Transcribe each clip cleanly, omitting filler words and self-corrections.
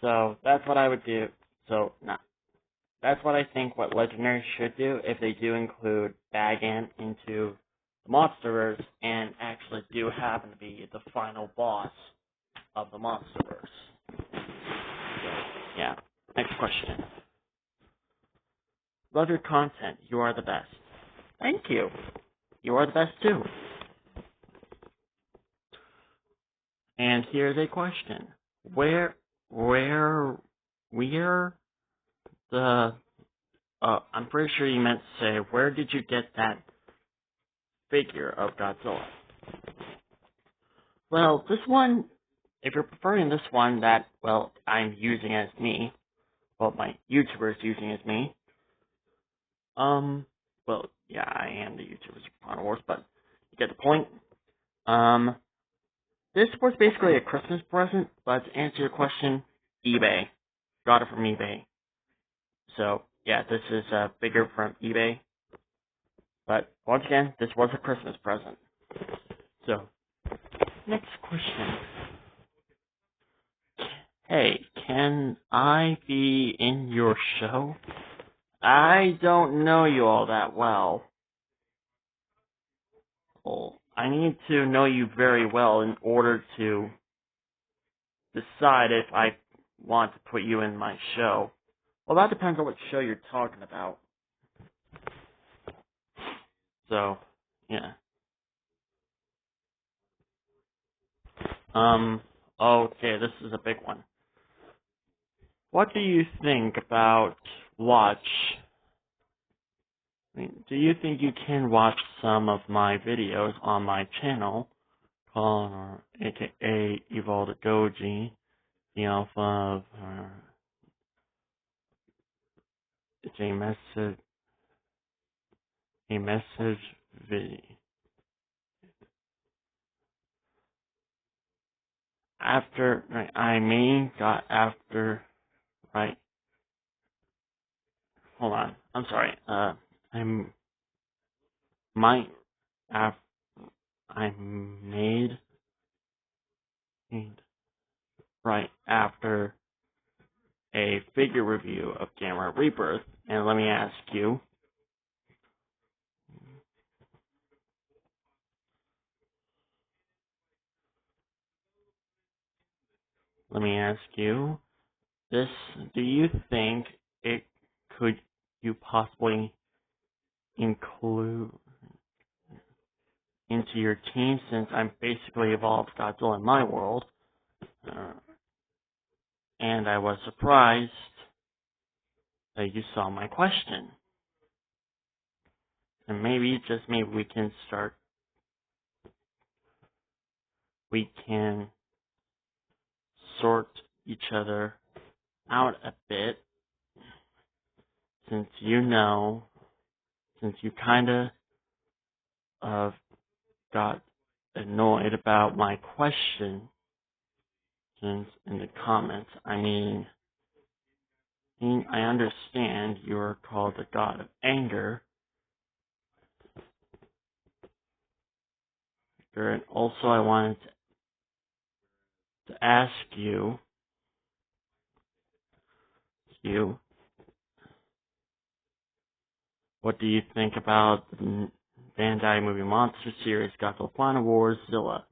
So that's what I would do. So that's what I think what Legendary should do if they do include Bagan into the Monsterverse and actually do happen to be the final boss of the Monsterverse. So, yeah. Next question. Love your content. You are the best. Thank you. You are the best too. And here's a question. Where the, I'm pretty sure you meant to say, where did you get that figure of Godzilla? Well, this one, if you're preferring this one that, well, I'm using as me, well, my YouTuber is using as me, well, yeah, I am the YouTuber of Clone Wars, but you get the point. This was basically a Christmas present, but to answer your question, eBay. Got it from eBay. So, yeah, this is a figure from eBay. But, once again, this was a Christmas present. So, next question. Hey, can I be in your show? I don't know you all that well. Well, I need to know you very well in order to decide if I want to put you in my show. Well, that depends on what show you're talking about. So, yeah. Okay, this is a big one. What do you think about do you think you can watch some of my videos on my channel, called, aka Evolved Goji, the alpha of, it's a message video. Hold on, I'm sorry, I made right after a figure review of Gamera Rebirth, and let me ask you, this, do you think it could you possibly include into your team, since I'm basically evolved Godzilla in my world, and I was surprised that you saw my question. And maybe, just maybe, we can sort each other out a bit, since you kinda got annoyed about my question in the comments. I mean, I understand you're called the god of anger, and also I wanted to ask you, what do you think about the Bandai Movie Monster Series Godzilla Final Wars Zilla?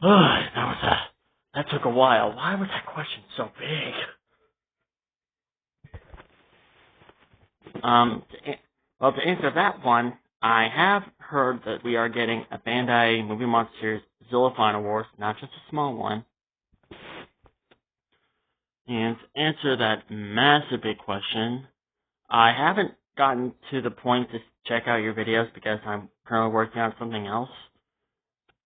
That took a while. Why was that question so big? To answer that one, I have heard that we are getting a Bandai Movie Monster Series Zilla Final Wars, not just a small one. And to answer that massive big question, I haven't gotten to the point to check out your videos because I'm currently working on something else.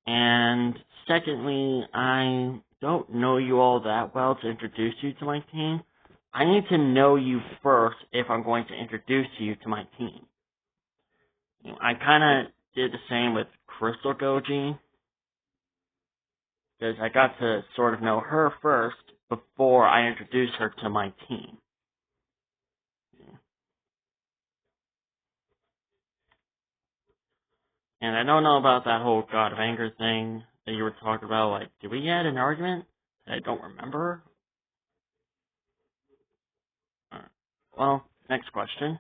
And secondly, I don't know you all that well to introduce you to my team. I need to know you first if I'm going to introduce you to my team. I kind of did the same with Crystal Goji, because I got to sort of know her first before I introduced her to my team. And I don't know about that whole God of Anger thing that you were talking about. Like, did we get an argument that I don't remember? Well, next question.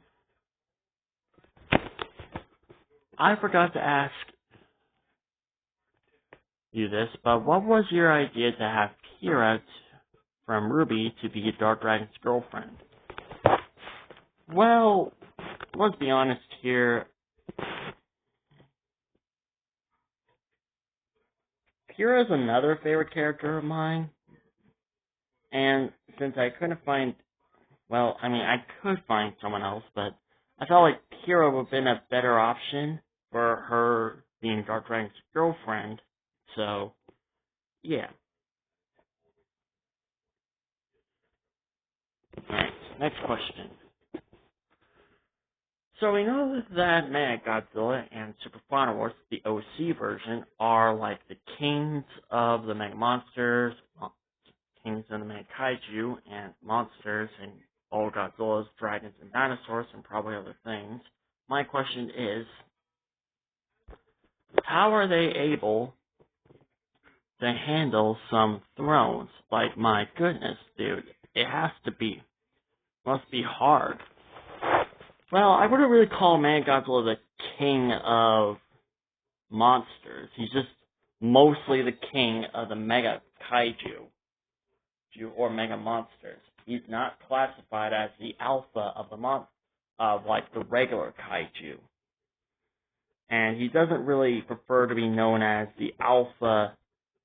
I forgot to ask you this, but what was your idea to have Kira from RWBY to be Dark Dragon's girlfriend? Well, let's be honest here. Kira's another favorite character of mine, and since I couldn't find, well, I mean, I could find someone else, but I felt like Kira would have been a better option for her being Dark Dragon's girlfriend, so, yeah. Alright, next question. So we know that Mechagodzilla and Super Final Wars, the OC version, are like the kings of the Mega Monsters, kings of the Mega Kaiju, and monsters, and all Godzillas, dragons, and dinosaurs, and probably other things. My question is, how are they able to handle some thrones? Like, my goodness, dude, it must be hard. Well, I wouldn't really call Mechagodzilla the king of monsters. He's just mostly the king of the Mega Kaiju, or Mega Monsters. He's not classified as the alpha of like the regular Kaiju. And he doesn't really prefer to be known as the alpha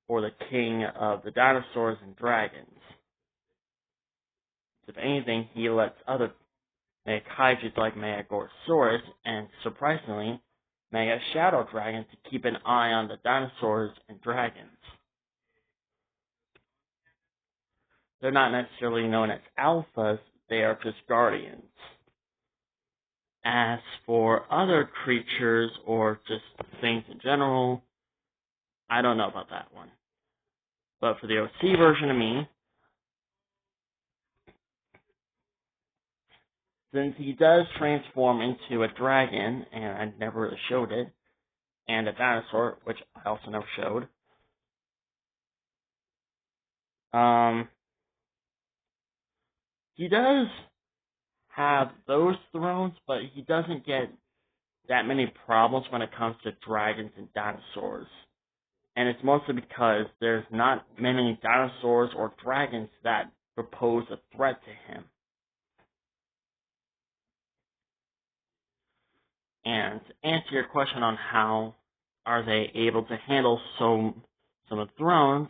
or the king of the dinosaurs and dragons. If anything, he lets other Mega Kaiju like Megagorosaurus and, surprisingly, Mega Shadow Dragon to keep an eye on the dinosaurs and dragons. They're not necessarily known as alphas, they are just guardians. As for other creatures or just things in general, I don't know about that one. But for the OC version of me, since he does transform into a dragon, and I never really showed it, and a dinosaur, which I also never showed, he does have those thrones, but he doesn't get that many problems when it comes to dragons and dinosaurs. And it's mostly because there's not many dinosaurs or dragons that propose a threat to him. And to answer your question on how are they able to handle some of the thrones,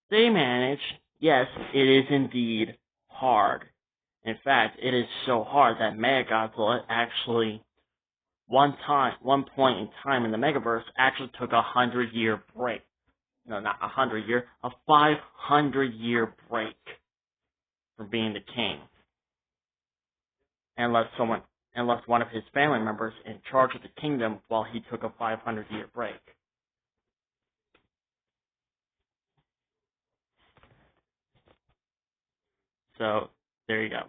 they manage. Yes, it is indeed hard. In fact, it is so hard that Mechagodzilla actually, one point in time in the Megaverse, actually took a 100-year break. No, not 100-year, a 500-year break from being the king. And left one of his family members in charge of the kingdom while he took a 500-year break. So, there you go.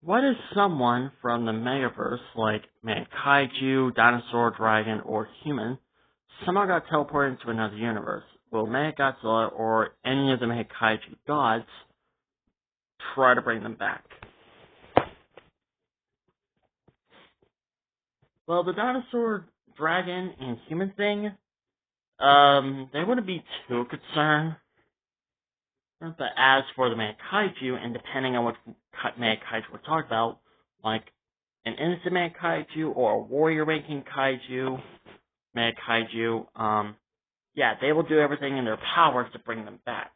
What if someone from the Megaverse, like Kaiju, Dinosaur, Dragon, or Human, somehow got teleported into another universe? Will Mechagodzilla or any of the Kaiju gods try to bring them back? Well, the Dinosaur, Dragon, and Human thing, they wouldn't be too concerned. But as for the Kaiju, and depending on what Kaiju we're talking about, like an innocent Kaiju or a warrior-making Kaiju, Kaiju, yeah, they will do everything in their power to bring them back.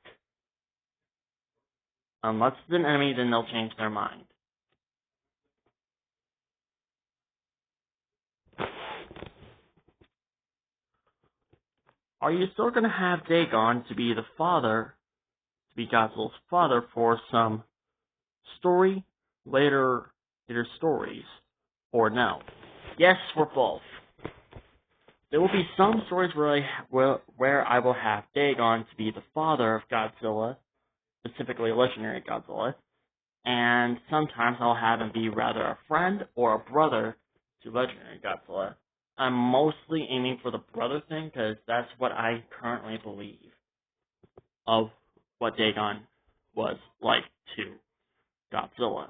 Unless it's an enemy, then they'll change their mind. Are you still going to have Dagon to be the father, to be Godzilla's father for some story, later stories, or no? Yes, for both. There will be some stories where I will have Dagon to be the father of Godzilla, specifically Legendary Godzilla, and sometimes I'll have him be rather a friend or a brother to Legendary Godzilla. I'm mostly aiming for the brother thing because that's what I currently believe of what Dagon was like to Godzilla.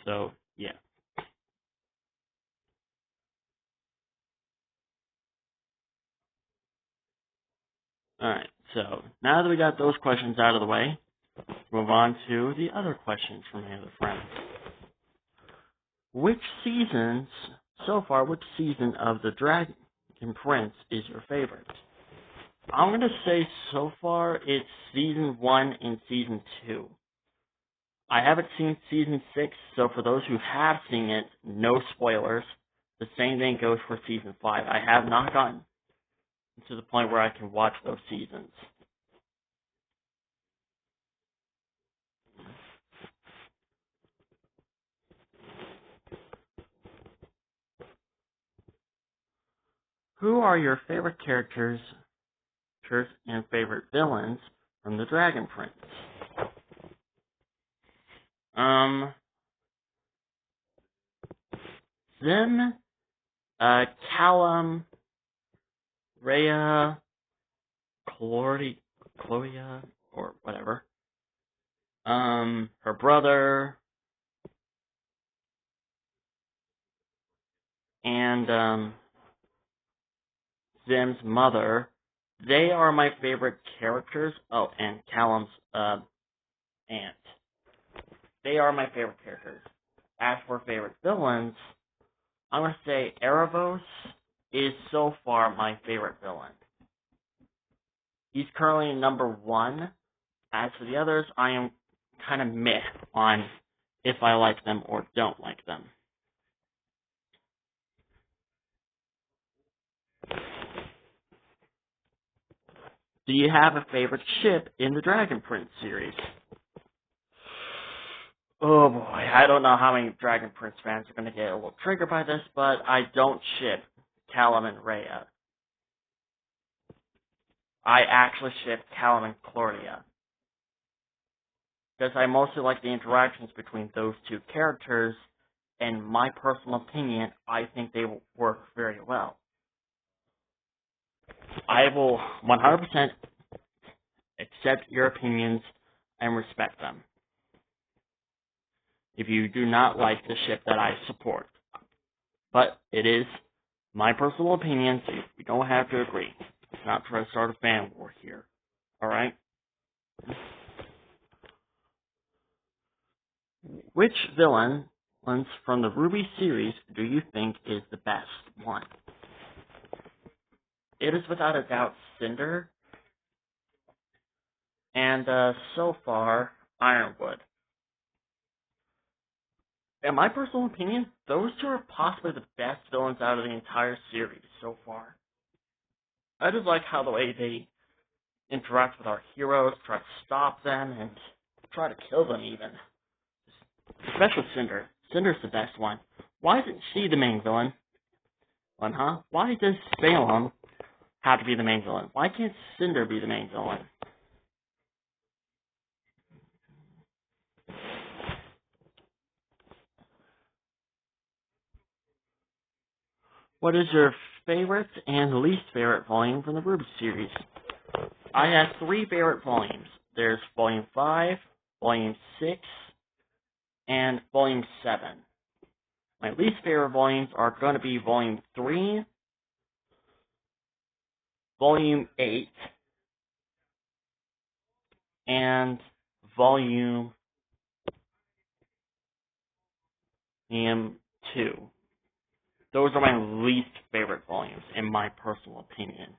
So, yeah. Alright, so now that we got those questions out of the way, let's move on to the other questions from my other friends. Which season of The Dragon Prince is your favorite? I'm going to say so far it's Season 1 and Season 2. I haven't seen Season 6, so for those who have seen it, no spoilers. The same thing goes for Season 5. I have not gotten to the point where I can watch those seasons. Who are your favorite characters and favorite villains from The Dragon Prince? Zim, Callum, Rhea, Chloria, or whatever. Her brother, and Zim's mother. They are my favorite characters. Oh, and Callum's aunt. They are my favorite characters. As for favorite villains, I'm going to say Erebos is so far my favorite villain. He's currently number 1. As for the others, I am kind of meh on if I like them or don't like them. Do you have a favorite ship in the Dragon Prince series? Oh boy, I don't know how many Dragon Prince fans are going to get a little triggered by this, but I don't ship Callum and Rhea. I actually ship Callum and Claudia. Because I mostly like the interactions between those two characters, and my personal opinion, I think they will work very well. I will 100% accept your opinions and respect them if you do not like the ship that I support. But it is my personal opinion, so we don't have to agree. It's not trying to start a fan war here. Alright? Which villain from the RWBY series do you think is the best one? It is without a doubt Cinder, and so far, Ironwood. In my personal opinion, those two are possibly the best villains out of the entire series so far. I just like how the way they interact with our heroes, try to stop them, and try to kill them even. Especially Cinder. Cinder's the best one. Why isn't she the main villain? Huh? Why does Salem have to be the main villain? Why can't Cinder be the main villain? What is your favorite and least favorite volume from the RWBY series? I have 3 favorite volumes. There's Volume 5, Volume 6, and Volume 7. My least favorite volumes are going to be Volume 3, Volume 8, and Volume 2. Those are my least favorite volumes, in my personal opinion.